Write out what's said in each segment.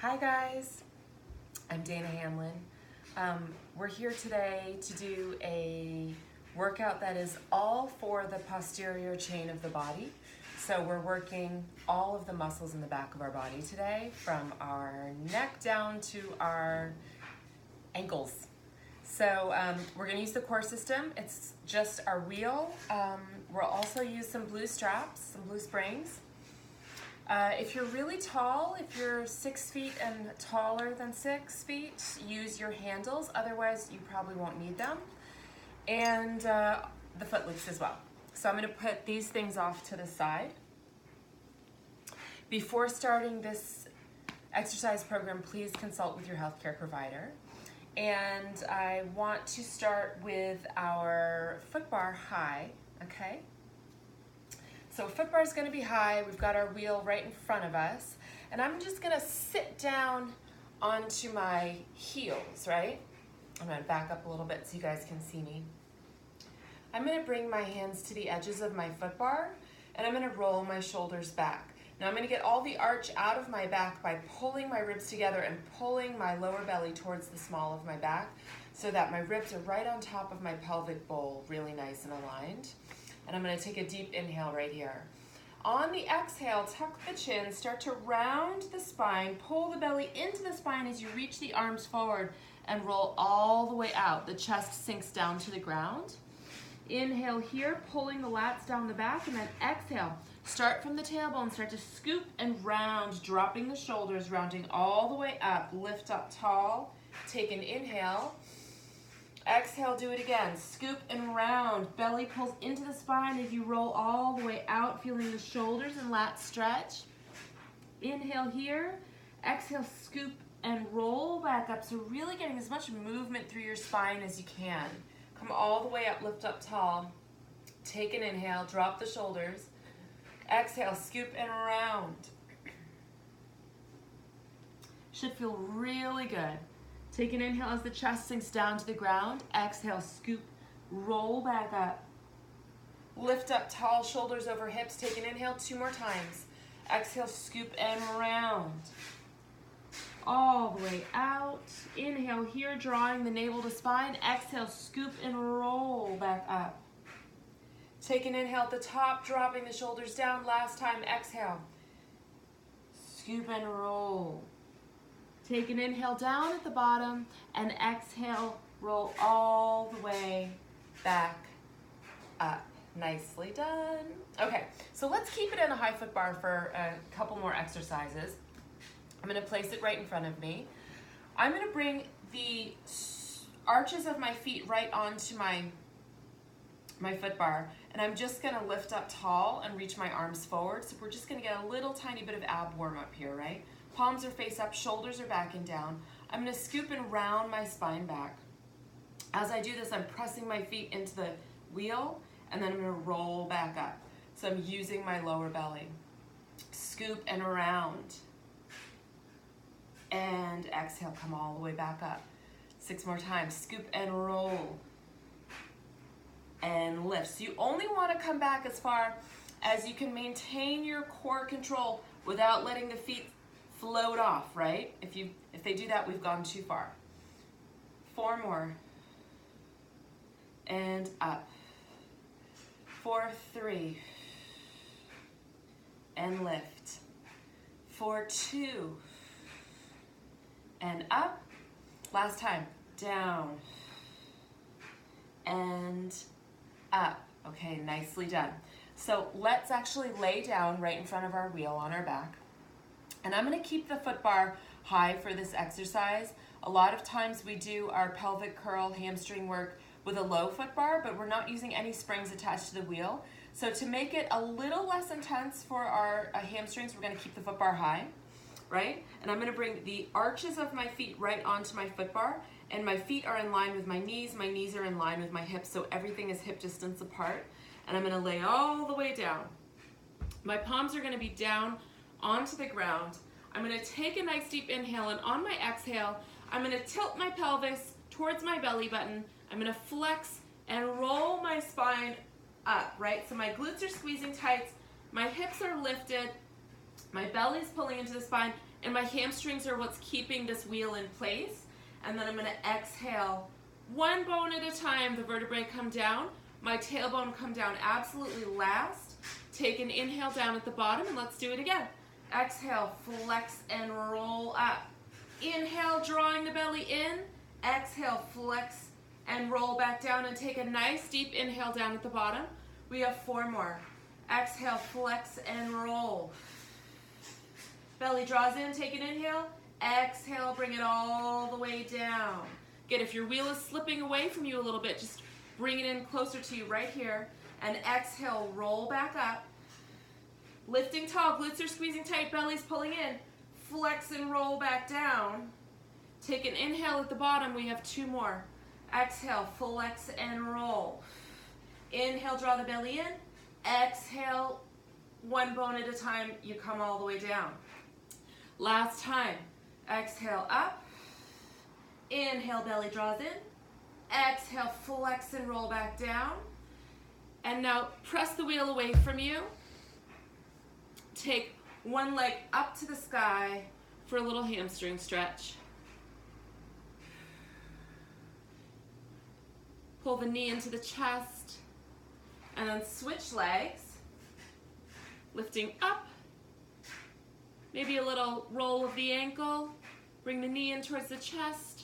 Hi guys, I'm Dana Hamlin. We're here today to do a workout that is all for the posterior chain of the body. So we're working all of the muscles in the back of our body today, from our neck down to our ankles. So we're going to use the COR system. It's just our wheel. We'll also use some blue straps, some blue springs. If you're really tall, if you're 6 feet and taller than 6 feet, use your handles. Otherwise, you probably won't need them. And the foot loops as well. So I'm going to put these things off to the side. Before starting this exercise program, please consult with your healthcare provider. And I want to start with our foot bar high, okay? So foot bar is going to be high. We've got our wheel right in front of us. And I'm just going to sit down onto my heels, right? I'm going to back up a little bit so you guys can see me. I'm going to bring my hands to the edges of my foot bar, and I'm going to roll my shoulders back. Now I'm going to get all the arch out of my back by pulling my ribs together and pulling my lower belly towards the small of my back so that my ribs are right on top of my pelvic bowl, really nice and aligned. And I'm going to take a deep inhale right here. On the exhale, tuck the chin, start to round the spine, pull the belly into the spine as you reach the arms forward and roll all the way out. The chest sinks down to the ground. Inhale here, pulling the lats down the back, and then exhale. Start from the tailbone, start to scoop and round, dropping the shoulders, rounding all the way up. Lift up tall, take an inhale. Exhale, do it again. Scoop and round. Belly pulls into the spine as you roll all the way out, feeling the shoulders and lats stretch. Inhale here. Exhale, scoop and roll back up. So really getting as much movement through your spine as you can. Come all the way up, lift up tall. Take an inhale, drop the shoulders. Exhale, scoop and round. Should feel really good. Take an inhale as the chest sinks down to the ground. Exhale, scoop, roll back up. Lift up tall, shoulders over hips. Take an inhale 2 more times. Exhale, scoop and round. All the way out. Inhale here, drawing the navel to spine. Exhale, scoop and roll back up. Take an inhale at the top, dropping the shoulders down. Last time, exhale. Scoop and roll. Take an inhale down at the bottom and exhale, roll all the way back up. Nicely done. Okay, so let's keep it in a high foot bar for a couple more exercises. I'm going to place it right in front of me. I'm going to bring the arches of my feet right onto my foot bar, and I'm just going to lift up tall and reach my arms forward. So we're just going to get a little tiny bit of ab warm up here, right? Palms are face up, shoulders are back and down. I'm going to scoop and round my spine back. As I do this, I'm pressing my feet into the wheel, and then I'm going to roll back up. So I'm using my lower belly. Scoop and round. And exhale, come all the way back up. 6 more times. Scoop and roll. And lift. So you only want to come back as far as you can maintain your core control without letting the feet float off, right? If they do that, we've gone too far. 4 more. And up. 4, 3. And lift. 4, 2. And up. Last time. Down. And up. Okay, nicely done. So let's actually lay down right in front of our wheel on our back. And I'm going to keep the foot bar high for this exercise. A lot of times we do our pelvic curl hamstring work with a low foot bar, but we're not using any springs attached to the wheel. So to make it a little less intense for our hamstrings, we're going to keep the foot bar high, right? And I'm going to bring the arches of my feet right onto my foot bar, and my feet are in line with my knees are in line with my hips, so everything is hip distance apart. And I'm going to lay all the way down. My palms are going to be down onto the ground. I'm going to take a nice deep inhale, and on my exhale, I'm going to tilt my pelvis towards my belly button. I'm going to flex and roll my spine up, right? So my glutes are squeezing tight, my hips are lifted, my belly's pulling into the spine, and my hamstrings are what's keeping this wheel in place. And then I'm gonna exhale, one bone at a time, the vertebrae come down, my tailbone come down absolutely last. Take an inhale down at the bottom, and let's do it again. Exhale, flex and roll up. Inhale, drawing the belly in. Exhale, flex and roll back down, and take a nice deep inhale down at the bottom. We have 4 more. Exhale, flex and roll. Belly draws in, take an inhale. Exhale, bring it all the way down. Good, if your wheel is slipping away from you a little bit, just bring it in closer to you right here. And exhale, roll back up. Lifting tall, glutes are squeezing tight, belly's pulling in. Flex and roll back down. Take an inhale at the bottom, we have 2 more. Exhale, flex and roll. Inhale, draw the belly in. Exhale, one bone at a time, you come all the way down. Last time. Exhale, up. Inhale, belly draws in. Exhale, flex and roll back down. And now press the wheel away from you. Take one leg up to the sky for a little hamstring stretch. Pull the knee into the chest, and then switch legs, lifting up, maybe a little roll of the ankle, bring the knee in towards the chest,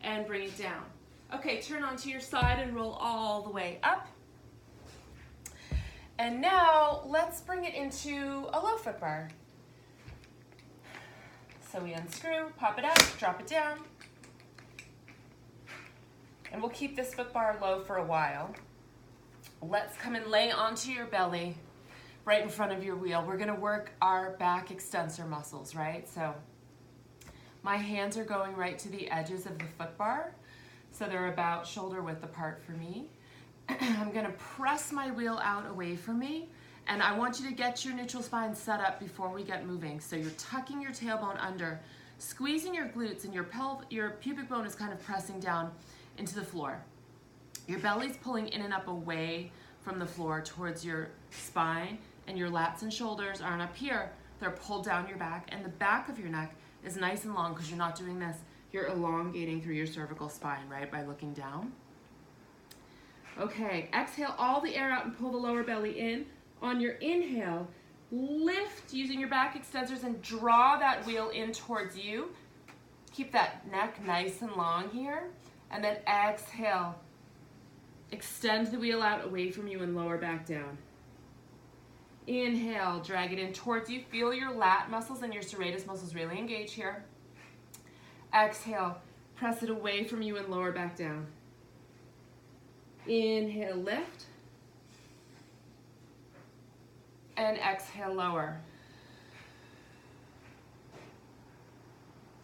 and bring it down. Okay, turn onto your side and roll all the way up. And now let's bring it into a low foot bar. So we unscrew, pop it up, drop it down. And we'll keep this foot bar low for a while. Let's come and lay onto your belly right in front of your wheel. We're gonna work our back extensor muscles, right? So my hands are going right to the edges of the foot bar. So they're about shoulder width apart for me. I'm gonna press my wheel out away from me, and I want you to get your neutral spine set up before we get moving. So you're tucking your tailbone under, squeezing your glutes, and your pubic bone is kind of pressing down into the floor. Your belly's pulling in and up away from the floor towards your spine, and your lats and shoulders aren't up here. They're pulled down your back, and the back of your neck is nice and long because you're not doing this. You're elongating through your cervical spine, right, by looking down. Okay, exhale all the air out and pull the lower belly in. On your inhale, lift using your back extensors and draw that wheel in towards you. Keep that neck nice and long here. And then exhale, extend the wheel out away from you and lower back down. Inhale, drag it in towards you. Feel your lat muscles and your serratus muscles really engage here. Exhale, press it away from you and lower back down. Inhale, lift. And exhale, lower.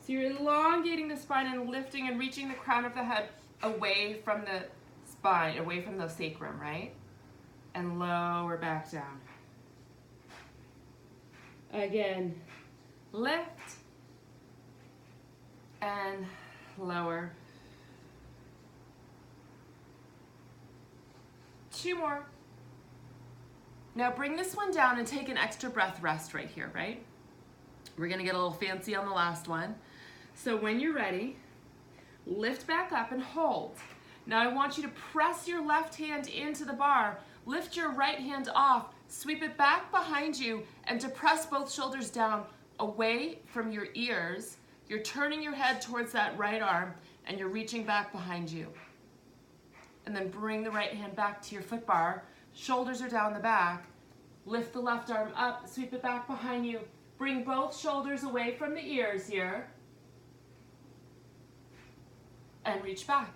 So you're elongating the spine and lifting and reaching the crown of the head away from the spine, away from the sacrum, right? And lower back down. Again, lift and lower. 2 more. Now bring this one down and take an extra breath rest right here, right? We're gonna get a little fancy on the last one. So when you're ready, lift back up and hold. Now I want you to press your left hand into the bar, lift your right hand off, sweep it back behind you, and to press both shoulders down away from your ears. You're turning your head towards that right arm, and you're reaching back behind you. And then bring the right hand back to your foot bar. Shoulders are down the back. Lift the left arm up, sweep it back behind you. Bring both shoulders away from the ears here. And reach back.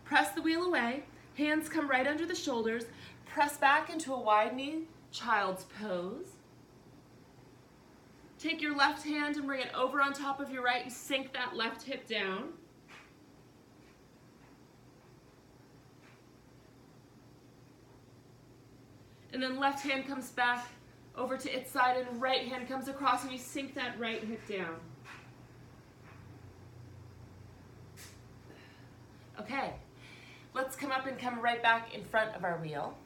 Press the wheel away. Hands come right under the shoulders. Press back into a wide knee, child's pose. Take your left hand and bring it over on top of your right and sink that left hip down. And then left hand comes back over to its side and right hand comes across and you sink that right hip down. Okay, let's come up and come right back in front of our wheel.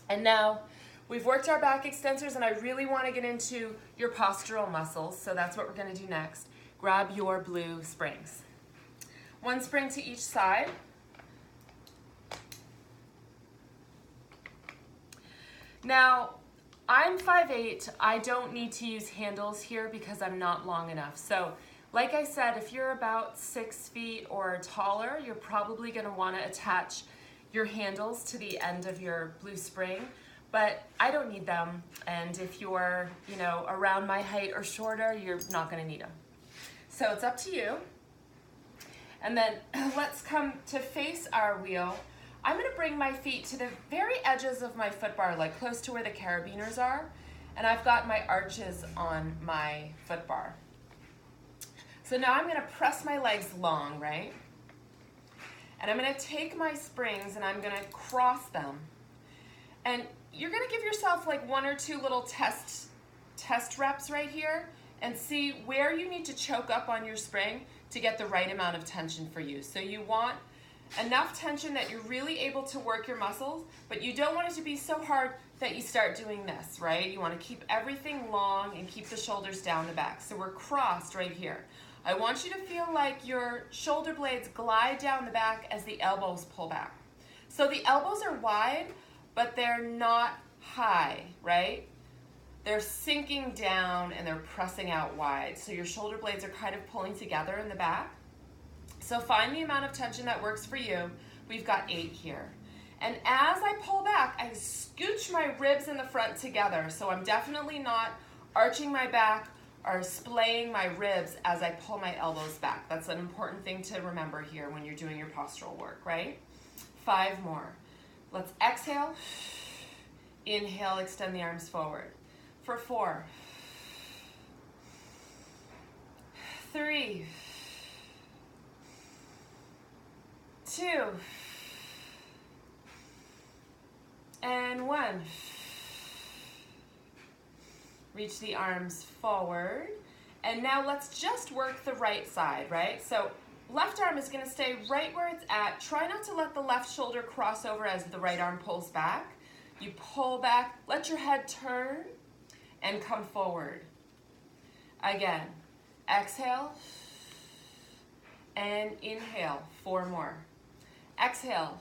And now We've worked our back extensors, and I really want to get into your postural muscles, so that's what we're going to do next. Grab your blue springs. One spring to each side. Now, I'm 5'8". I don't need to use handles here because I'm not long enough. So, like I said, if you're about 6 feet or taller, you're probably going to want to attach your handles to the end of your blue spring, but I don't need them. And if you're, around my height or shorter, you're not going to need them. So it's up to you. And then let's come to face our wheel. I'm going to bring my feet to the very edges of my foot bar, like close to where the carabiners are, and I've got my arches on my foot bar. So now I'm going to press my legs long, right? And I'm going to take my springs and I'm going to cross them. And you're going to give yourself like 1 or 2 little test reps right here and see where you need to choke up on your spring to get the right amount of tension for you. So you want enough tension that you're really able to work your muscles, but you don't want it to be so hard that you start doing this, right? You want to keep everything long and keep the shoulders down the back. So we're crossed right here. I want you to feel like your shoulder blades glide down the back as the elbows pull back. So the elbows are wide, but they're not high, right? They're sinking down and they're pressing out wide. So your shoulder blades are kind of pulling together in the back. So find the amount of tension that works for you. We've got 8 here. And as I pull back, I scooch my ribs in the front together. So I'm definitely not arching my back or splaying my ribs as I pull my elbows back. That's an important thing to remember here when you're doing your postural work, right? 5 more. Let's exhale. Inhale, extend the arms forward. For 4. 3. 2. And 1. Reach the arms forward. And now let's just work the right side, right? So left arm is going to stay right where it's at. Try not to let the left shoulder cross over as the right arm pulls back. You pull back, let your head turn, and come forward. Again, exhale and inhale. 4 more. Exhale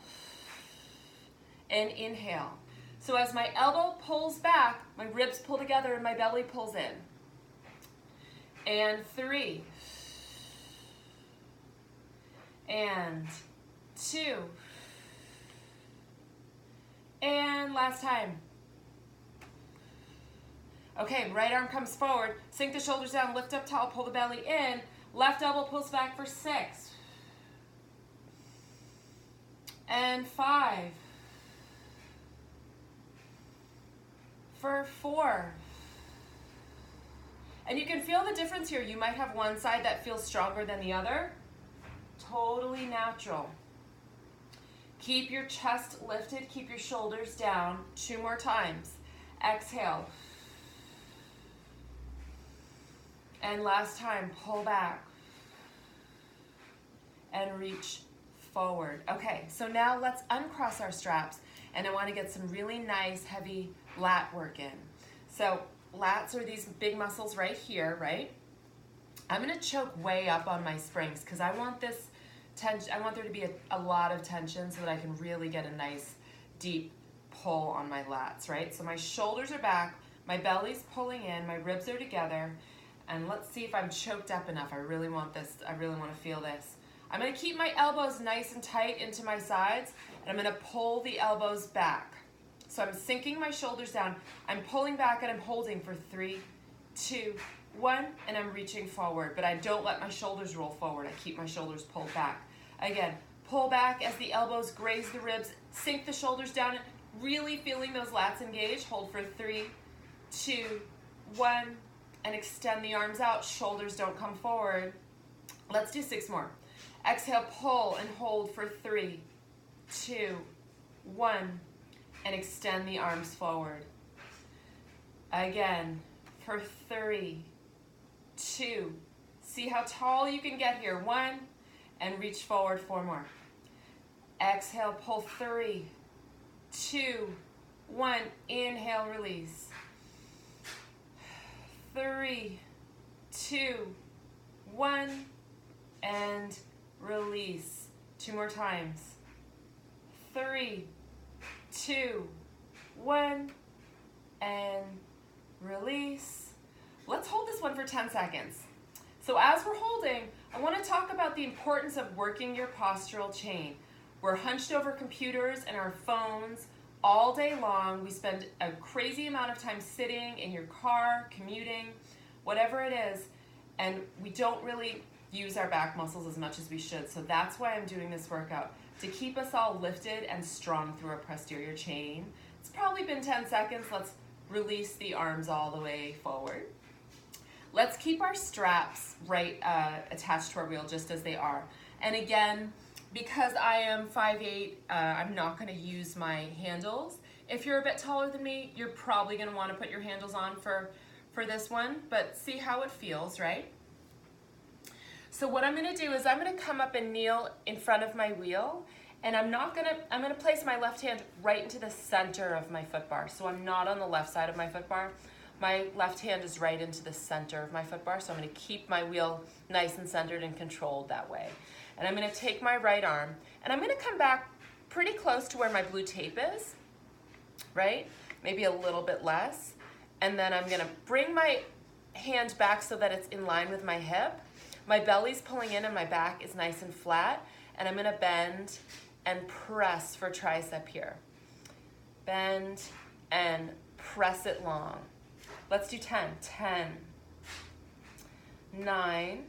and inhale. So as my elbow pulls back, my ribs pull together and my belly pulls in. And 3. And 2. And last time. Okay, right arm comes forward, sink the shoulders down, lift up tall, pull the belly in, left elbow pulls back for 6. And 5. For 4. And you can feel the difference here. You might have one side that feels stronger than the other. Totally natural. Keep your chest lifted, keep your shoulders down. 2 more times. Exhale. And last time, pull back. And reach forward. Okay, so now let's uncross our straps. And I want to get some really nice, heavy lat work in. So lats are these big muscles right here, right? I'm going to choke way up on my springs because I want this tension. I want there to be a lot of tension so that I can really get a nice deep pull on my lats, right? So my shoulders are back, my belly's pulling in, my ribs are together, and let's see if I'm choked up enough. I really want this. I really want to feel this. I'm going to keep my elbows nice and tight into my sides, and I'm going to pull the elbows back. So I'm sinking my shoulders down. I'm pulling back and I'm holding for 3, 2, 1, and I'm reaching forward. But I don't let my shoulders roll forward. I keep my shoulders pulled back. Again, pull back as the elbows graze the ribs. Sink the shoulders down, really feeling those lats engage. Hold for 3, 2, 1, and extend the arms out. Shoulders don't come forward. Let's do 6 more. Exhale, pull and hold for 3, 2, 1, and extend the arms forward. Again, for 3, 2, see how tall you can get here. 1, and reach forward. 4 more. Exhale, pull 3, 2, 1. Inhale, release. 3, 2, 1, and release. 2 more times. 3, 2, 1, and release. Let's hold this one for 10 seconds. So as we're holding, I want to talk about the importance of working your postural chain. We're hunched over computers and our phones all day long. We spend a crazy amount of time sitting in your car, commuting, whatever it is, and we don't really use our back muscles as much as we should. So that's why I'm doing this workout, to keep us all lifted and strong through our posterior chain. It's probably been 10 seconds. Let's release the arms all the way forward. Let's keep our straps attached to our wheel just as they are. And again, because I am 5'8", I'm not going to use my handles. If you're a bit taller than me, you're probably going to want to put your handles on for this one, but see how it feels, right? So what I'm going to do is I'm going to come up and kneel in front of my wheel, and I'm going to place my left hand right into the center of my foot bar. So I'm not on the left side of my foot bar. My left hand is right into the center of my foot bar, so I'm going to keep my wheel nice and centered and controlled that way. And I'm going to take my right arm, and I'm going to come back pretty close to where my blue tape is, right? Maybe a little bit less. And then I'm going to bring my hand back so that it's in line with my hip. My belly's pulling in and my back is nice and flat. And I'm going to bend and press for tricep here. Bend and press it long. Let's do 10. 10, 9,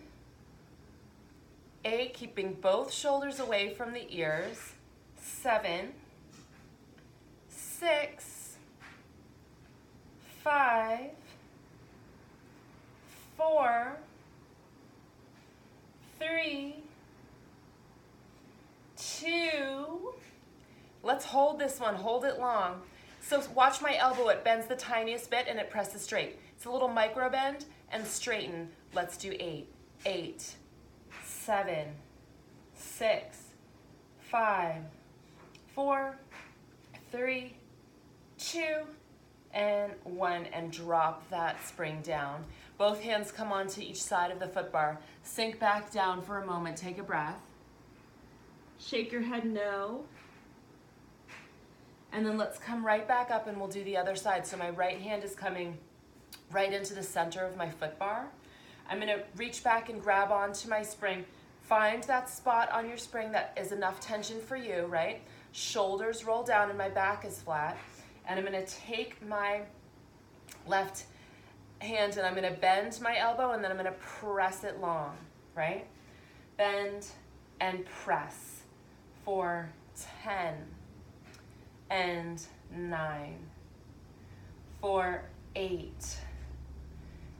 8, keeping both shoulders away from the ears. 7, 6, 5, 4, 3, 2. Let's hold this one, hold it long. So watch my elbow, it bends the tiniest bit and it presses straight. It's a little micro bend and straighten. Let's do 8, 8, 7, 6, 5, 4, 3, 2, and 1, and drop that spring down. Both hands come onto each side of the foot bar. Sink back down for a moment, take a breath. Shake your head no. And then let's come right back up and we'll do the other side. So my right hand is coming right into the center of my foot bar. I'm going to reach back and grab onto my spring. Find that spot on your spring that is enough tension for you, right? Shoulders roll down and my back is flat. And I'm going to take my left hand and I'm going to bend my elbow and then I'm going to press it long, right? Bend and press for 10 and 9, for 8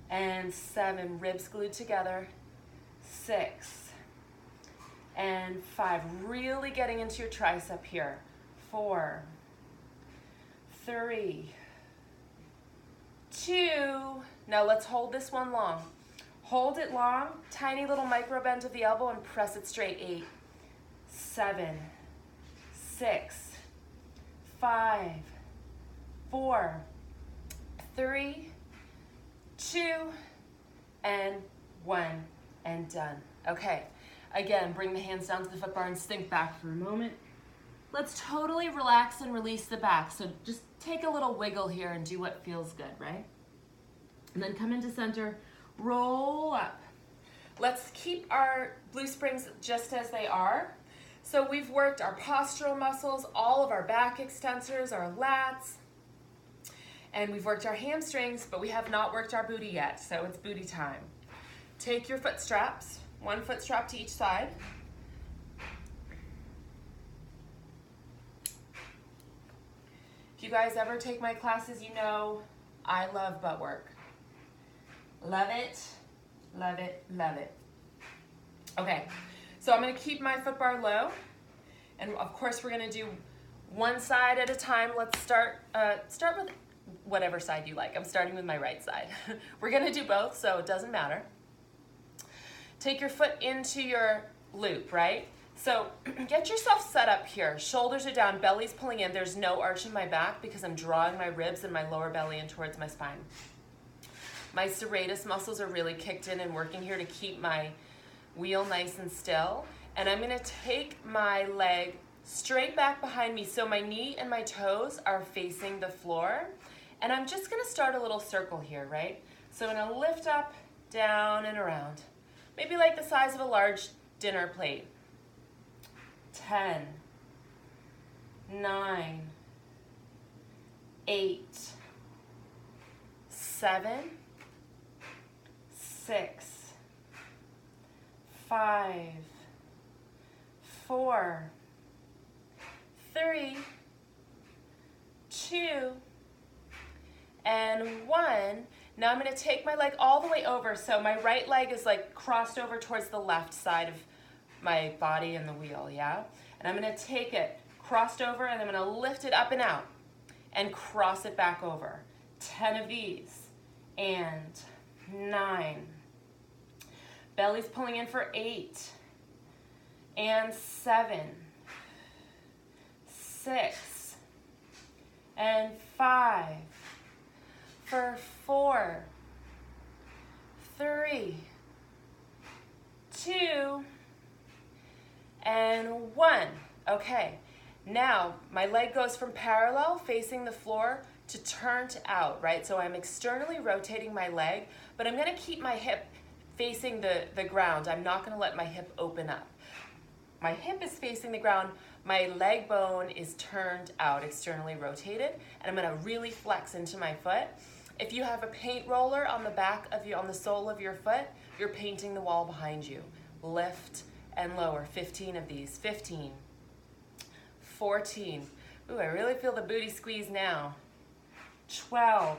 and 7, ribs glued together, 6 and 5, really getting into your tricep here, 4, 3, 2, now let's hold this one long. Hold it long, tiny little micro bend of the elbow and press it straight, 8, 7, 6, 5, 4, 3, 2, and 1, and done. Okay, again, bring the hands down to the foot bar and sink back for a moment. Let's totally relax and release the back. So just take a little wiggle here and do what feels good, right? And then come into center, roll up. Let's keep our blue springs just as they are. So we've worked our postural muscles, all of our back extensors, our lats, and we've worked our hamstrings, but we have not worked our booty yet, so it's booty time. Take your foot straps, one foot strap to each side. If you guys ever take my classes, you know I love butt work. Love it, love it, love it. Okay. So I'm going to keep my foot bar low, and of course we're going to do one side at a time. Let's start with whatever side you like. I'm starting with my right side. We're going to do both, so it doesn't matter. Take your foot into your loop, right? So get yourself set up here. Shoulders are down, belly's pulling in. There's no arch in my back because I'm drawing my ribs and my lower belly in towards my spine. My serratus muscles are really kicked in and working here to keep my wheel nice and still. And I'm gonna take my leg straight back behind me so my knee and my toes are facing the floor. And I'm just gonna start a little circle here, right? So I'm gonna lift up, down, and around. Maybe like the size of a large dinner plate. 10, 9, 8, 7, 6, 5, 4, 3, 2, and 1. Now I'm going to take my leg all the way over. So my right leg is like crossed over towards the left side of my body and the wheel, yeah? And I'm going to take it crossed over and I'm going to lift it up and out and cross it back over. 10 of these and 9. Belly's pulling in for 8 and 7, 6 and 5 for 4, 3, 2, and 1. Okay, now my leg goes from parallel facing the floor to turned out, right? So I'm externally rotating my leg, but I'm gonna keep my hip facing the ground. I'm not gonna let my hip open up. My hip is facing the ground, my leg bone is turned out, externally rotated, and I'm gonna really flex into my foot. If you have a paint roller on the back of you, on the sole of your foot, you're painting the wall behind you. Lift and lower, 15 of these, 15, 14. Ooh, I really feel the booty squeeze now. 12,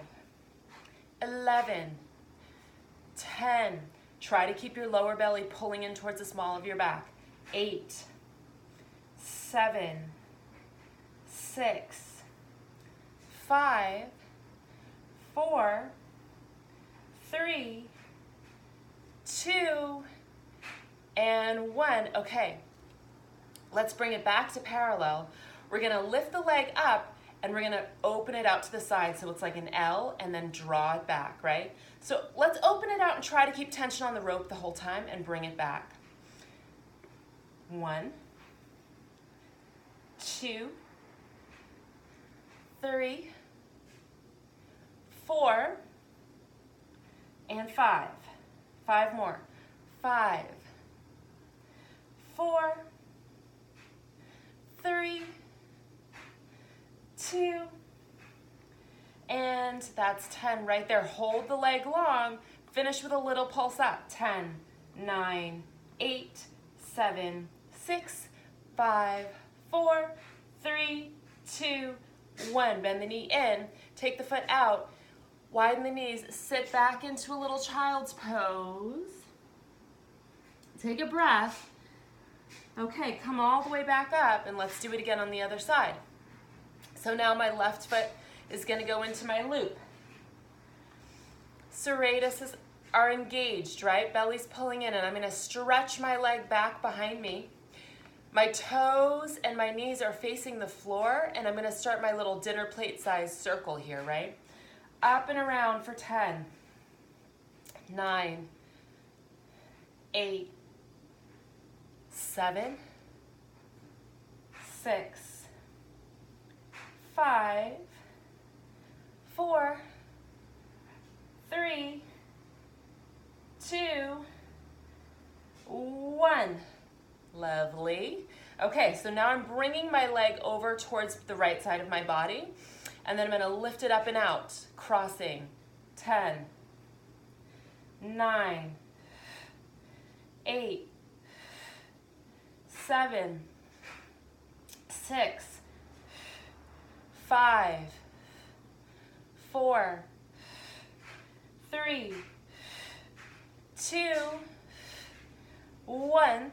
11, 10. Try to keep your lower belly pulling in towards the small of your back. 8, 7, 6, 5, 4, 3, 2, and 1. Okay, let's bring it back to parallel. We're gonna lift the leg up and we're gonna open it out to the side so it's like an L and then draw it back, right? So let's open it out and try to keep tension on the rope the whole time and bring it back. 1, 2, 3, 4, and 5. 5 more. 5, 4, 3, 2, and that's 10 right there. Hold the leg long. Finish with a little pulse up. 10, 9, 8, 7, 6, 5, 4, 3, 2, 1. Bend the knee in. Take the foot out. Widen the knees. Sit back into a little child's pose. Take a breath. Okay, come all the way back up and let's do it again on the other side. So now my left foot is going to go into my loop. Serratus are engaged, right? Belly's pulling in and I'm going to stretch my leg back behind me. My toes and my knees are facing the floor and I'm going to start my little dinner plate size circle here, right? Up and around for 10, 9, 8, 7, 6, 5, 4, 3, 2, 1. Lovely. Okay, so now I'm bringing my leg over towards the right side of my body, and then I'm going to lift it up and out, crossing. 10, 9, 8, 7, 6, 5, 4, 3, 2, 1.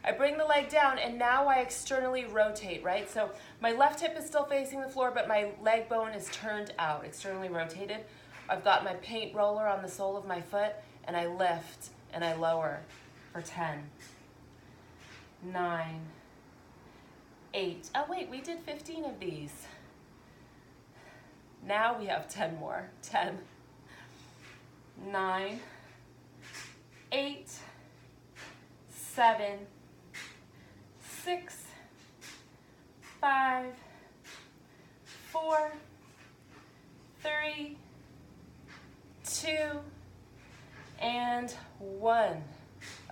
I bring the leg down and now I externally rotate, right? So my left hip is still facing the floor, but my leg bone is turned out, externally rotated. I've got my paint roller on the sole of my foot and I lift and I lower for 10, 9, 8. Oh wait, we did 15 of these. Now we have 10 more. 10, 9, 8, 7, 6, 5, 4, 3, 2, and 1.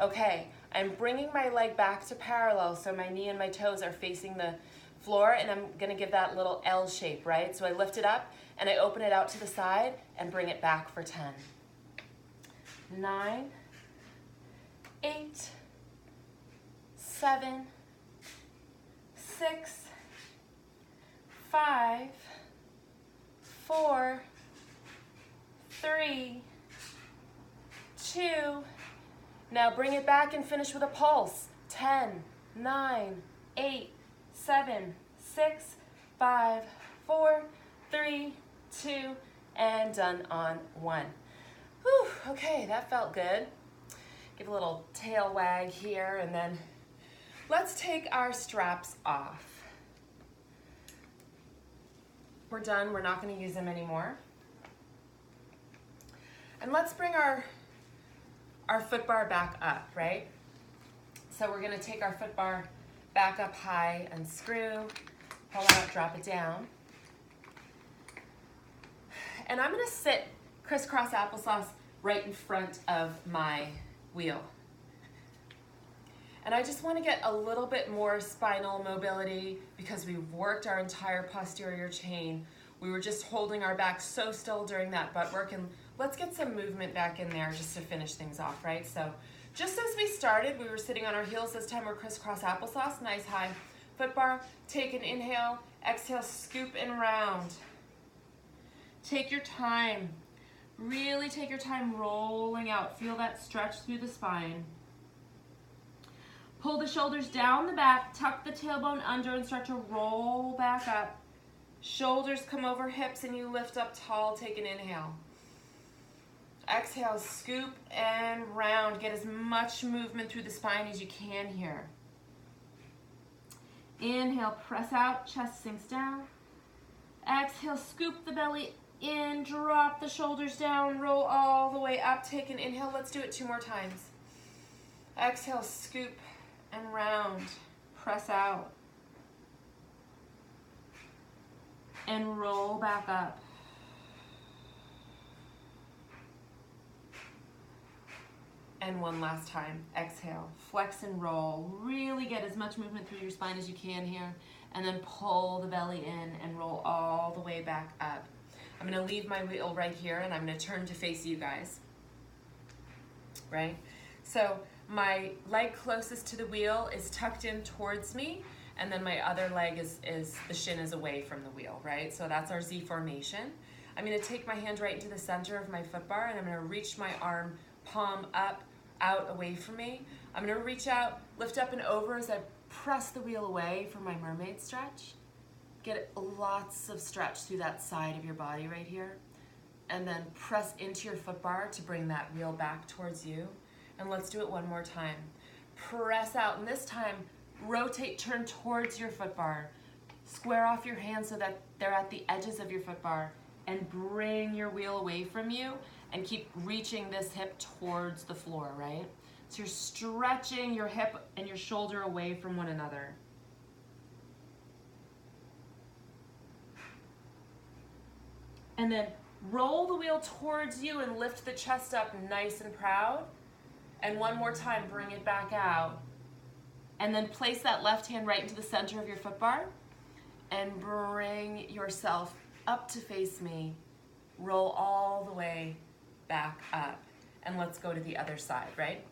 Okay, I'm bringing my leg back to parallel so my knee and my toes are facing the floor, and I'm gonna give that little L shape, right? So I lift it up and I open it out to the side and bring it back for 10. 9, 8, 7, 6, 5, 4, 3, 2. Now bring it back and finish with a pulse. 10, 9, 8, 7, 6, 5, 4, 3, 2, and done on 1. Whew, okay, that felt good. Give a little tail wag here, and then let's take our straps off. We're done, we're not gonna use them anymore. And let's bring our foot bar back up, right? So we're gonna take our foot bar back up high, unscrew, pull out, drop it down. And I'm gonna sit crisscross applesauce right in front of my wheel. And I just wanna get a little bit more spinal mobility because we've worked our entire posterior chain. We were just holding our back so still during that butt work, and let's get some movement back in there just to finish things off, right? So just as we started, we were sitting on our heels. This time we're crisscross applesauce, nice high foot bar. Take an inhale, exhale, scoop and round. Take your time. Really take your time rolling out. Feel that stretch through the spine. Pull the shoulders down the back, tuck the tailbone under and start to roll back up. Shoulders come over hips and you lift up tall, take an inhale. Exhale, scoop and round. Get as much movement through the spine as you can here. Inhale, press out, chest sinks down. Exhale, scoop the belly in, drop the shoulders down, roll all the way up, take an inhale. Let's do it 2 more times. Exhale, scoop and round, press out. And roll back up. And one last time, exhale, flex and roll. Really get as much movement through your spine as you can here, and then pull the belly in and roll all the way back up. I'm gonna leave my wheel right here and I'm gonna turn to face you guys, right? So my leg closest to the wheel is tucked in towards me, and then my other leg is the shin is away from the wheel, right? So that's our Z formation. I'm gonna take my hand right into the center of my foot bar and I'm gonna reach my arm, palm up, out, away from me. I'm gonna reach out, lift up and over as I press the wheel away for my mermaid stretch. Get lots of stretch through that side of your body right here. And then press into your foot bar to bring that wheel back towards you. And let's do it one more time. Press out, and this time, rotate, turn towards your foot bar. Square off your hands so that they're at the edges of your foot bar, and bring your wheel away from you and keep reaching this hip towards the floor, right? So you're stretching your hip and your shoulder away from one another. And then roll the wheel towards you and lift the chest up nice and proud. And one more time, bring it back out. And then place that left hand right into the center of your foot bar and bring yourself up to face me. Roll all the way back up. And let's go to the other side, right?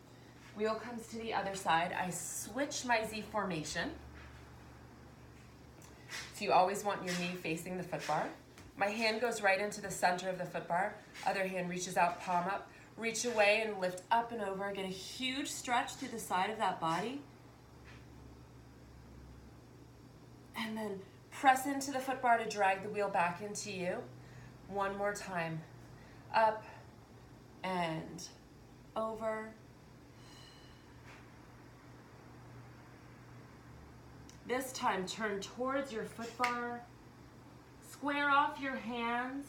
Wheel comes to the other side. I switch my Z formation. So you always want your knee facing the foot bar. My hand goes right into the center of the foot bar. Other hand reaches out, palm up. Reach away and lift up and over. Get a huge stretch through the side of that body. And then press into the foot bar to drag the wheel back into you. One more time. Up and over. This time, turn towards your foot bar. Square off your hands.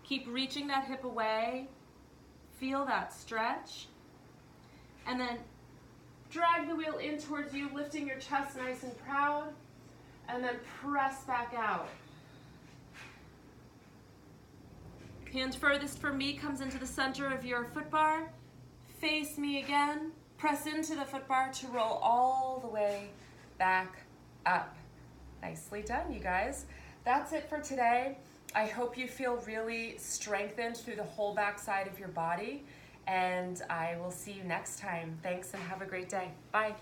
Keep reaching that hip away. Feel that stretch. And then drag the wheel in towards you, lifting your chest nice and proud. And then press back out. Hand furthest from me comes into the center of your foot bar. Face me again. Press into the foot bar to roll all the way back up. Nicely done, you guys. That's it for today. I hope you feel really strengthened through the whole back side of your body, and I will see you next time. Thanks and have a great day. Bye.